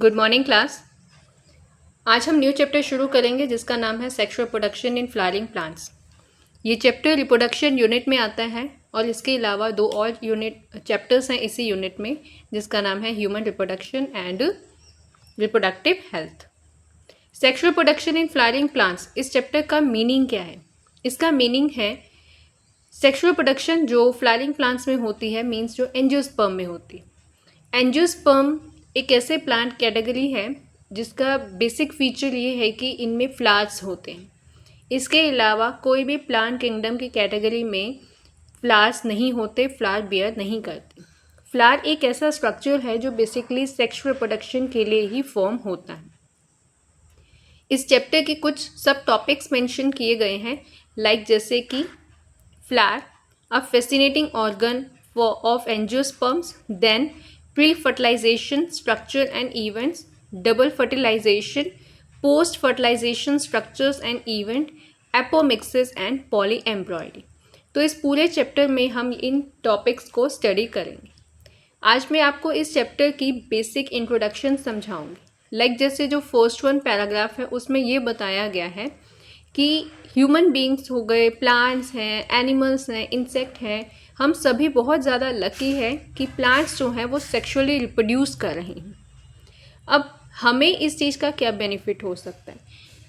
Good morning class. आज हम new chapter शुरू करेंगे जिसका नाम है sexual production in flowering plants. ये चैप्टर रिप्रोडक्शन यूनिट में आता है और इसके अलावा दो और यूनिट चैप्टर्स हैं इसी यूनिट में जिसका नाम है human reproduction and reproductive health. Sexual production in flowering plants, इस चैप्टर का मीनिंग क्या है? इसका मीनिंग है सेक्सुअल प्रोडक्शन जो फ्लावरिंग प्लांट्स में होती है मीन्स जो एंजियोस्पर्म में होती है। एंजियोस्पर्म एक ऐसे प्लांट कैटेगरी है जिसका बेसिक फीचर ये है कि इनमें फ्लावर्स होते हैं। इसके अलावा कोई भी प्लांट किंगडम की कैटेगरी में फ्लावर्स नहीं होते, फ्लावर बियर नहीं करते। फ्लावर एक ऐसा स्ट्रक्चर है जो बेसिकली सेक्सुअल रिप्रोडक्शन के लिए ही फॉर्म होता है। इस चैप्टर के कुछ सब टॉपिक्स मेंशन किए गए हैं लाइक जैसे कि flower, a fascinating organ of angiosperms, then pre-fertilization structure and events, double fertilization, post-fertilization structures and event, apomixis and polyembryony। तो इस पूरे चैप्टर में हम इन टॉपिक्स को स्टडी करेंगे। आज मैं आपको इस चैप्टर की बेसिक इंट्रोडक्शन समझाऊंगी। लाइक जैसे जो फर्स्ट वन पैराग्राफ है उसमें ये बताया गया है कि ह्यूमन बींग्स हो गए, प्लांट्स हैं, एनिमल्स हैं, इंसेक्ट हैं, हम सभी बहुत ज़्यादा लकी है कि प्लांट्स जो हैं वो सेक्सुअली रिप्रोड्यूस कर रहे हैं। अब हमें इस चीज़ का क्या बेनिफिट हो सकता है?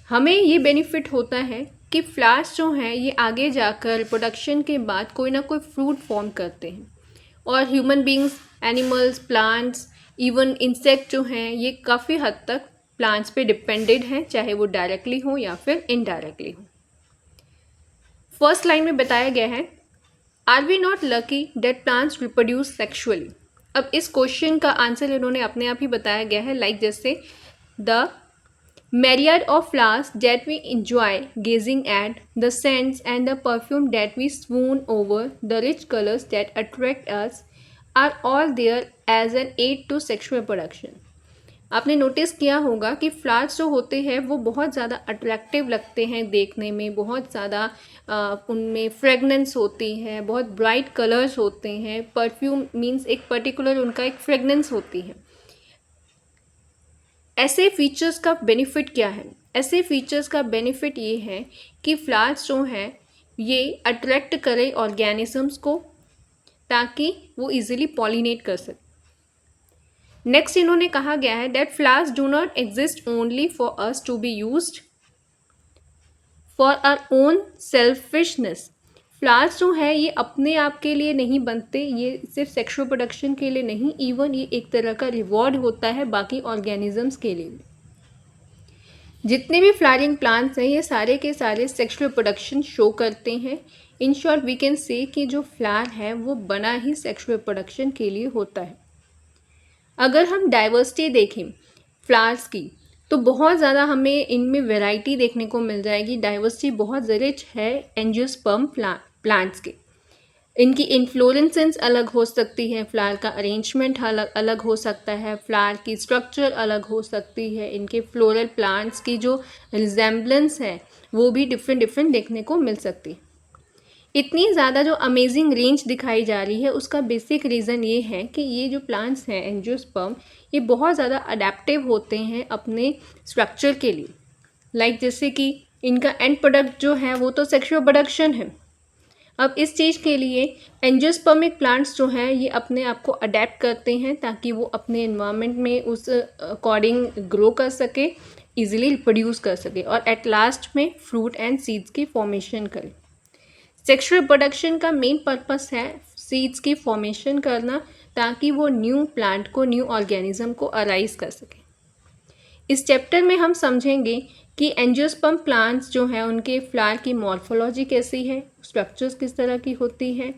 हमें ये बेनिफिट होता है कि फ्लावर्स जो हैं ये आगे जाकर रिप्रोडक्शन के बाद कोई ना कोई फ्रूट फॉर्म करते हैं और human beings, animals, plants, even insect जो हैं ये काफ़ी हद तक प्लांट्स पे डिपेंडेड हैं, चाहे वो डायरेक्टली हो या फिर इनडायरेक्टली हो। फर्स्ट लाइन में बताया गया है, are we not lucky that plants reproduce sexually. अब इस क्वेश्चन का आंसर इन्होंने अपने आप ही बताया गया है लाइक जैसे the myriad of flowers that we enjoy gazing at, the scents and the perfume that we swoon over, the rich colors that attract us are all there as an aid to sexual reproduction। आपने notice किया होगा कि flowers जो होते हैं वो बहुत ज़्यादा अट्रैक्टिव लगते हैं देखने में, बहुत ज़्यादा उनमें फ्रेगनेंस होती है, बहुत ब्राइट कलर्स होते हैं। परफ्यूम मीन्स एक पर्टिकुलर उनका एक फ्रेगनेंस होती है। ऐसे फीचर्स का बेनिफिट क्या है? ऐसे फीचर्स का बेनिफिट ये है कि फ्लावर्स जो हैं ये अट्रैक्ट करें ऑर्गेनिजम्स को ताकि वो इजीली पॉलिनेट कर सकें। नेक्स्ट इन्होंने कहा गया है that flowers do not exist only for us to be used for our own selfishness. Flowers जो है ये अपने आप के लिए नहीं बनते, ये सिर्फ सेक्सुअल प्रोडक्शन के लिए नहीं, इवन ये एक तरह का रिवॉर्ड होता है बाकी ऑर्गेनिजम्स के लिए। जितने भी फ्लावरिंग प्लांट्स हैं ये सारे के सारे सेक्सुअल प्रोडक्शन शो करते हैं। In short we can say कि जो फ्लावर है वो बना ही सेक्सुअल प्रोडक्शन के लिए होता है। अगर हम डाइवर्सिटी देखें फ्लावर्स की तो बहुत ज़्यादा हमें इनमें वैरायटी देखने को मिल जाएगी। डाइवर्सिटी बहुत रिच है एंजियोस्पर्म प्लांट्स के। इनकी इन्फ्लोरेसेंस अलग हो सकती है, फ्लावर का अरेंजमेंट अलग अलग हो सकता है, फ्लावर की स्ट्रक्चर अलग हो सकती है, इनके फ्लोरल प्लांट्स की जो रिजेम्बलेंस है वो भी डिफरेंट देखने को मिल सकती है। इतनी ज़्यादा जो अमेजिंग रेंज दिखाई जा रही है उसका बेसिक रीज़न ये है कि ये जो प्लांट्स हैं एंजियोस्पर्म ये बहुत ज़्यादा अडेप्टिव होते हैं अपने स्ट्रक्चर के लिए। लाइक जैसे कि इनका एंड प्रोडक्ट जो है वो तो सेक्सुअल प्रोडक्शन है। अब इस चीज़ के लिए एंजियोस्पर्मिक प्लांट्स जो हैं ये अपने आप को अडेप्ट करते हैं ताकि वो अपने इन्वायरमेंट में उस अकॉर्डिंग ग्रो कर सके, ईजिली रिप्रोड्यूस कर सके और एट लास्ट में फ्रूट एंड सीड्स की फॉर्मेशन करे। सेक्सुअल रिप्रोडक्शन का मेन पर्पस है सीड्स की फॉर्मेशन करना ताकि वो न्यू प्लांट को, न्यू ऑर्गेनिज्म को अराइज कर सके। इस चैप्टर में हम समझेंगे कि एंजियोस्पर्म प्लांट्स जो हैं उनके फ्लावर की मॉर्फोलॉजी कैसी है, स्ट्रक्चर्स किस तरह की होती है,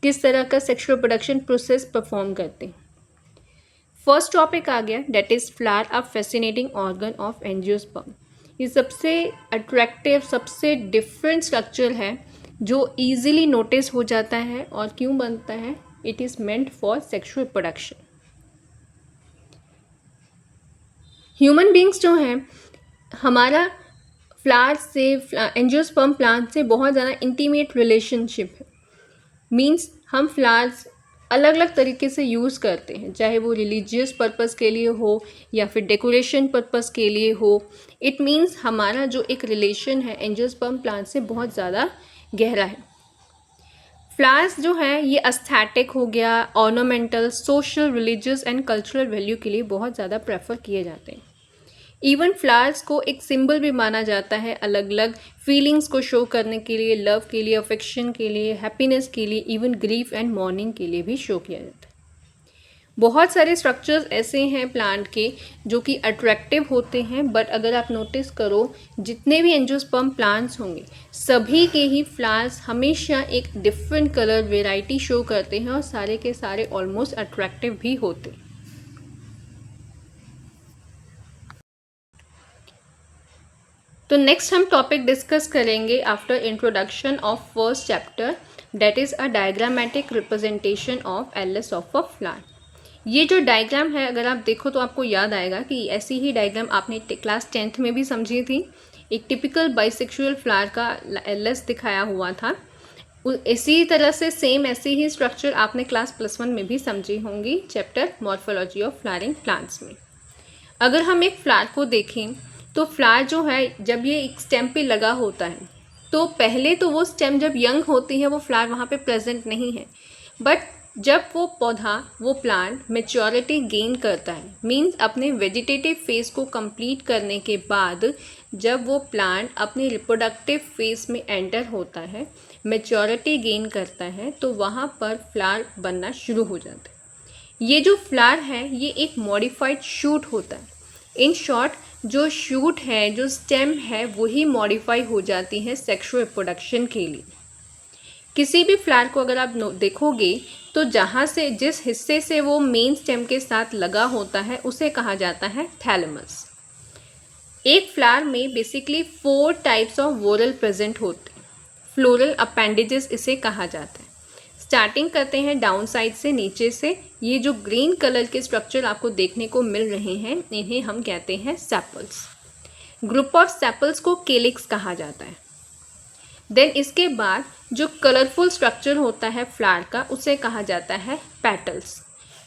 किस तरह का सेक्सुअल प्रोडक्शन प्रोसेस परफॉर्म करते हैं। फर्स्ट टॉपिक आ गया that is flower, a fascinating organ of angiosperm. ये सबसे अट्रैक्टिव, सबसे डिफरेंट स्ट्रक्चर है जो ईजिली नोटिस हो जाता है और क्यों बनता है, it is meant for sexual production. Human beings जो हैं हमारा फ्लावर से, एंजियोस्पर्म प्लांट से बहुत ज़्यादा इंटीमेट रिलेशनशिप है। मीन्स हम फ्लावर्स अलग अलग तरीके से यूज़ करते हैं, चाहे वो रिलीजियस पर्पस के लिए हो या फिर डेकोरेशन पर्पस के लिए हो। इट मीन्स हमारा जो एक रिलेशन है एंजियोस्पर्म प्लांट से बहुत ज़्यादा गहरा है। फ्लावर्स जो है ये एस्थेटिक हो गया, ornamental, social, religious and cultural value के लिए बहुत ज़्यादा प्रेफर किए जाते हैं। इवन फ्लावर्स को एक सिंबल भी माना जाता है, अलग अलग फीलिंग्स को शो करने के लिए, लव के लिए, अफेक्शन के लिए, हैप्पीनेस के लिए, इवन ग्रीफ एंड मॉर्निंग के लिए भी शो किया जाता है। बहुत सारे स्ट्रक्चर्स ऐसे हैं प्लांट के जो कि अट्रैक्टिव होते हैं, बट अगर आप नोटिस करो जितने भी एंजियोस्पर्म प्लांट्स होंगे सभी के ही फ्लावर्स हमेशा एक डिफरेंट कलर वेराइटी शो करते हैं और सारे के सारे ऑलमोस्ट अट्रैक्टिव भी होते हैं। तो नेक्स्ट हम टॉपिक डिस्कस करेंगे after introduction of first chapter, that is a diagrammatic representation of else of a flower. ये जो डायग्राम है अगर आप देखो तो आपको याद आएगा कि ऐसी ही डायग्राम आपने क्लास 10th में भी समझी थी। एक टिपिकल बाइसेक्सुअल फ्लावर का एल्स दिखाया हुआ था। इसी तरह से सेम ऐसी ही स्ट्रक्चर आपने क्लास +1 में भी समझी होंगी chapter morphology of flowering plants में। अगर हम एक फ्लावर को देखें तो फ्लावर जो है जब ये एक स्टेम पे लगा होता है तो पहले तो वो स्टेम जब यंग होती है वो फ्लावर वहाँ पे प्रेजेंट नहीं है, बट जब वो पौधा वो प्लांट मैच्योरिटी गेन करता है, मींस अपने वेजिटेटिव फेज को कंप्लीट करने के बाद जब वो प्लांट अपने रिप्रोडक्टिव फेज में एंटर होता है, मैच्योरिटी गेन करता है, तो वहाँ पर फ्लावर बनना शुरू हो जाता है। ये जो फ्लावर है ये एक मॉडिफाइड शूट होता है। इन शॉर्ट जो शूट है, जो स्टेम है, वही मॉडिफाई हो जाती है सेक्सुअल रिप्रोडक्शन के लिए। किसी भी फ्लावर को अगर आप देखोगे तो जहाँ से जिस हिस्से से वो मेन स्टेम के साथ लगा होता है उसे कहा जाता है थैलेमस। एक फ्लावर में basically 4 types of whorl present होते हैं। फ्लोरल अपेंडेजेस इसे कहा जाता है। स्टार्टिंग करते हैं डाउन साइड से, नीचे से। ये जो ग्रीन कलर के स्ट्रक्चर आपको देखने को मिल रहे हैं इन्हें हम कहते हैं सेपल्स। ग्रुप ऑफ सेपल्स को केलिक्स कहा जाता है। देन इसके बाद जो कलरफुल स्ट्रक्चर होता है फ्लावर का उसे कहा जाता है petals.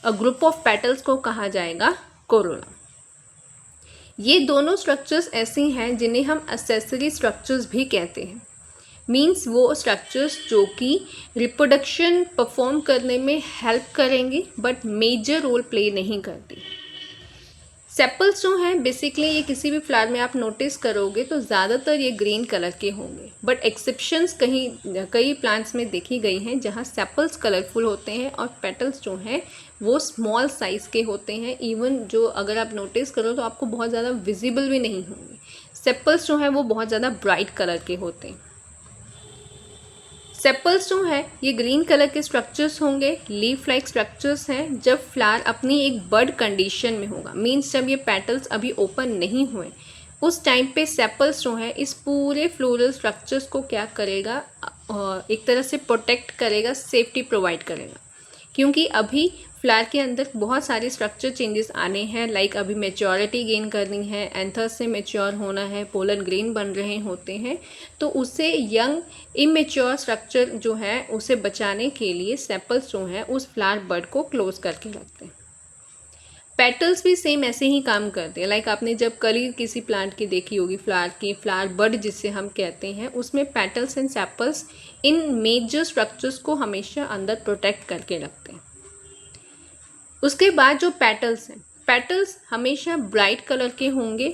A group of petals को कहा जाएगा कोरोना। ये दोनों स्ट्रक्चर्स ऐसी हैं जिन्हें हम एक्सेसरी स्ट्रक्चर्स भी कहते हैं। मीन्स वो स्ट्रक्चर्स जो कि रिप्रोडक्शन परफॉर्म करने में हेल्प करेंगी बट मेजर रोल प्ले नहीं करती। सेपल्स जो हैं बेसिकली ये किसी भी फ्लावर में आप नोटिस करोगे तो ज़्यादातर ये ग्रीन कलर के होंगे, बट एक्सेप्शंस कई प्लांट्स में देखी गई हैं जहाँ सेपल्स कलरफुल होते हैं और पेटल्स जो हैं वो स्मॉल साइज़ के होते हैं। इवन जो अगर आप नोटिस करो तो आपको बहुत ज़्यादा विजिबल भी नहीं होंगे। सेपल्स जो हैं वो बहुत ज़्यादा ब्राइट कलर के होते हैं। सेपल्स जो है ये ग्रीन कलर के स्ट्रक्चर्स होंगे, लीफ लाइक स्ट्रक्चर्स हैं। जब फ्लावर अपनी एक बड कंडीशन में होगा, मीन्स जब ये पेटल्स अभी ओपन नहीं हुए, उस टाइम पे सेपल्स जो है इस पूरे फ्लोरल स्ट्रक्चर्स को क्या करेगा, एक तरह से प्रोटेक्ट करेगा, सेफ्टी प्रोवाइड करेगा। क्योंकि अभी फ्लावर के अंदर बहुत सारे स्ट्रक्चर चेंजेस आने हैं, लाइक अभी मैच्योरिटी गेन करनी है, एंथर्स से मैच्योर होना है, पोलन ग्रेन बन रहे होते हैं, तो उससे यंग इमेच्योर स्ट्रक्चर जो है उसे बचाने के लिए सेपल्स जो है उस फ्लावर बड को क्लोज करके रखते हैं। पेटल्स भी सेम ऐसे ही काम करते हैं। लाइक आपने जब कली किसी प्लांट की देखी होगी, फ्लावर बड जिसे हम कहते हैं, उसमें petals and sepals in major structures को हमेशा अंदर प्रोटेक्ट करके रखते हैं। उसके बाद जो पेटल्स हैं, पेटल्स हमेशा ब्राइट कलर के होंगे,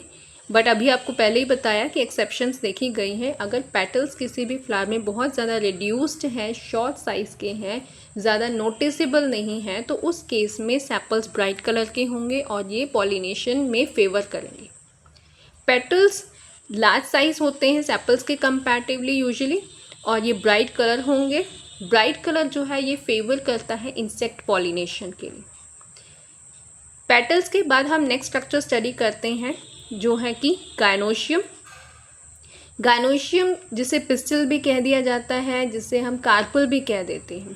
बट अभी आपको पहले ही बताया कि एक्सेप्शंस देखी गई हैं। अगर पेटल्स किसी भी फ्लावर में बहुत ज़्यादा रिड्यूस्ड हैं, शॉर्ट साइज़ के हैं, ज़्यादा नोटिसेबल नहीं हैं, तो उस केस में सेपल्स ब्राइट कलर के होंगे और ये पॉलिनेशन में फेवर करेंगे। पेटल्स लार्ज साइज़ होते हैं सेपल्स के कंपैरेटिवली यूजुअली, और ये ब्राइट कलर होंगे। ब्राइट कलर जो है ये फेवर करता है इंसेक्ट पॉलिनेशन के लिए। पेटल्स के बाद हम नेक्स्ट स्ट्रक्चर स्टडी करते हैं जो है कि गायनोशियम। गायनोशियम जिसे पिस्टल भी कह दिया जाता है, जिसे हम कार्पल भी कह देते हैं,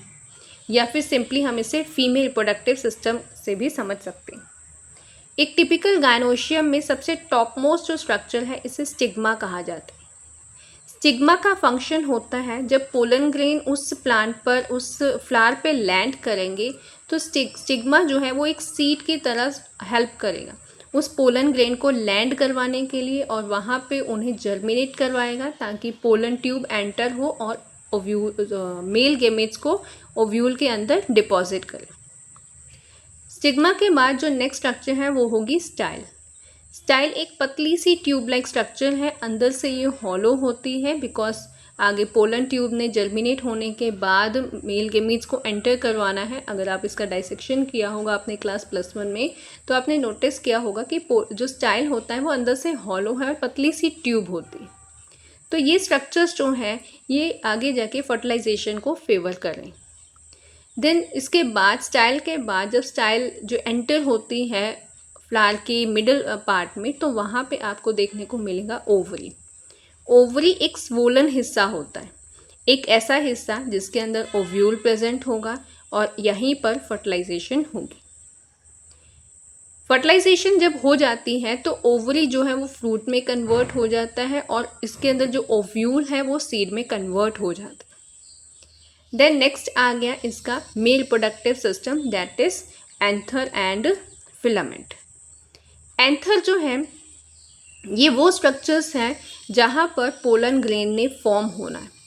या फिर सिंपली हम इसे फीमेल रिप्रोडक्टिव सिस्टम से भी समझ सकते हैं। एक टिपिकल गायनोशियम में सबसे टॉप मोस्ट जो स्ट्रक्चर है इसे स्टिग्मा कहा जाता है। स्टिग्मा का फंक्शन होता है जब पोलन ग्रेन उस प्लांट पर, उस फ्लावर पे लैंड करेंगे तो स्टिग्मा जो है वो एक सीड की तरह हेल्प करेगा उस पोलन ग्रेन को लैंड करवाने के लिए, और वहाँ पे उन्हें जर्मिनेट करवाएगा ताकि पोलन ट्यूब एंटर हो और मेल गेमेट्स को ओव्यूल के अंदर डिपॉजिट करे। स्टिग्मा के बाद जो नेक्स्ट स्ट्रक्चर है वो होगी स्टाइल। स्टाइल एक पतली सी ट्यूब लाइक स्ट्रक्चर है, अंदर से ये हॉलो होती है बिकॉज आगे पोलन ट्यूब ने जर्मिनेट होने के बाद मेल गेमीट्स को एंटर करवाना है। अगर आप इसका डाइसेक्शन किया होगा आपने क्लास +1 में तो आपने नोटिस किया होगा कि जो स्टाइल होता है वो अंदर से हॉलो है और पतली सी ट्यूब होती है। तो ये स्ट्रक्चर्स जो हैं ये आगे जाके फर्टिलाइजेशन को फेवर करें। देन इसके बाद स्टाइल के बाद जब स्टाइल जो एंटर होती है फ्लावर की मिडल पार्ट में, तो वहाँ पे आपको देखने को मिलेगा ओवरी। ओवरी एक स्वोलन हिस्सा होता है, एक ऐसा हिस्सा जिसके अंदर ओव्यूल प्रेजेंट होगा और यहीं पर फर्टिलाइजेशन होगी। फर्टिलाइजेशन जब हो जाती है तो ओवरी जो है वो फ्रूट में कन्वर्ट हो जाता है और इसके अंदर जो ओव्यूल है वो सीड में कन्वर्ट हो जाता है। देन नेक्स्ट आ गया इसका male productive system, that is anther and filament. Anther जो है ये वो स्ट्रक्चर्स हैं जहाँ पर पोलन ग्रेन ने फॉर्म होना है।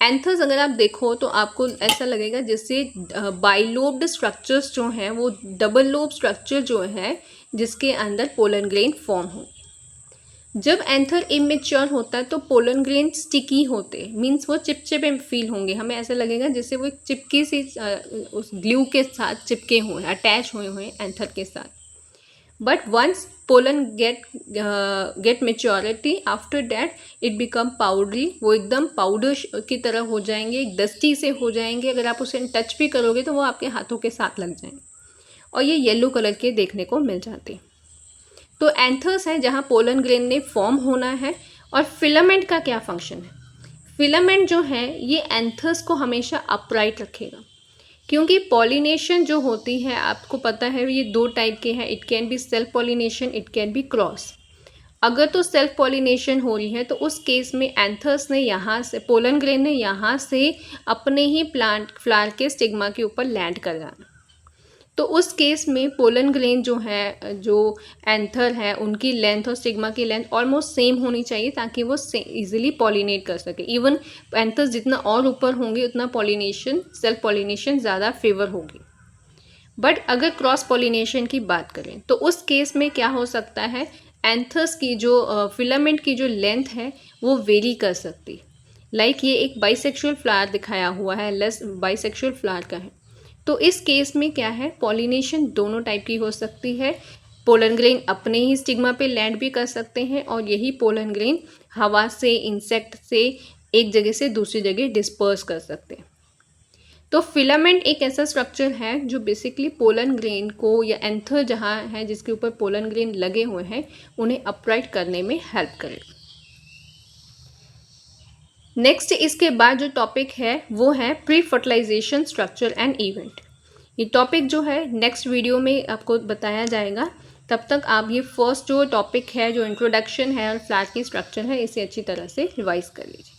एंथर्स अगर आप देखो तो आपको ऐसा लगेगा जैसे बाइलोब्ड स्ट्रक्चर्स जो हैं वो डबल लोब स्ट्रक्चर जो है जिसके अंदर पोलन ग्रेन फॉर्म हो। जब एंथर इमेच्योर होता है तो पोलन ग्रेन स्टिकी होते हैं, मीन्स वो चिपचिपे फील होंगे, हमें ऐसा लगेगा जैसे वो एक चिपकी सी उस ग्लू के साथ चिपके हुए, अटैच हुए हुए एंथर के साथ। But once pollen get maturity, after that it become powdery, वो एकदम पाउडर की तरह हो जाएंगे, एक डस्टी से हो जाएंगे। अगर आप उसे टच भी करोगे तो वो आपके हाथों के साथ लग जाएंगे और ये येलो कलर के देखने को मिल जाते हैं। तो एंथर्स है जहाँ पोलन ग्रेन ने फॉर्म होना है। और फिलामेंट का क्या फंक्शन है? फिलामेंट जो है ये एंथर्स को हमेशा अपराइट रखेगा, क्योंकि पॉलिनेशन जो होती है आपको पता है ये 2 टाइप के हैं, it can be self pollination, it can be cross. अगर तो सेल्फ पॉलिनेशन हो रही है तो उस केस में एंथर्स ने यहाँ से, पोलन ग्रेन ने यहाँ से अपने ही प्लांट फ्लावर के स्टिग्मा के ऊपर लैंड कर जाना। तो उस केस में पोलन ग्रेन जो है, जो एंथर है, उनकी लेंथ और स्टिग्मा की लेंथ ऑलमोस्ट सेम होनी चाहिए ताकि वो इजीली पॉलिनेट कर सके। इवन एंथर्स जितना और ऊपर होंगे उतना पॉलिनेशन, सेल्फ पॉलिनेशन ज़्यादा फेवर होगी। बट अगर क्रॉस पॉलिनेशन की बात करें तो उस केस में क्या हो सकता है, एंथर्स की जो फिलामेंट की जो लेंथ है वो वेरी कर सकती। लाइक ये एक बाइसेक्सुअल फ्लावर दिखाया हुआ है, लेस बाइसेक्सुअल फ्लावर का है। तो इस केस में क्या है, पॉलिनेशन दोनों टाइप की हो सकती है। पोलन ग्रेन अपने ही स्टिग्मा पे लैंड भी कर सकते हैं और यही पोलन ग्रेन हवा से, इंसेक्ट से एक जगह से दूसरी जगह डिस्पर्स कर सकते हैं। तो फिलामेंट एक ऐसा स्ट्रक्चर है जो बेसिकली पोलन ग्रेन को, या एंथर जहाँ है जिसके ऊपर पोलन ग्रेन लगे हुए हैं, उन्हें अपराइट करने में हेल्प करेगा। नेक्स्ट इसके बाद जो टॉपिक है वो है pre fertilization structure and event. ये टॉपिक जो है नेक्स्ट वीडियो में आपको बताया जाएगा। तब तक आप ये फर्स्ट जो टॉपिक है, जो इंट्रोडक्शन है और फ्लावर की स्ट्रक्चर है, इसे अच्छी तरह से रिवाइज कर लीजिए।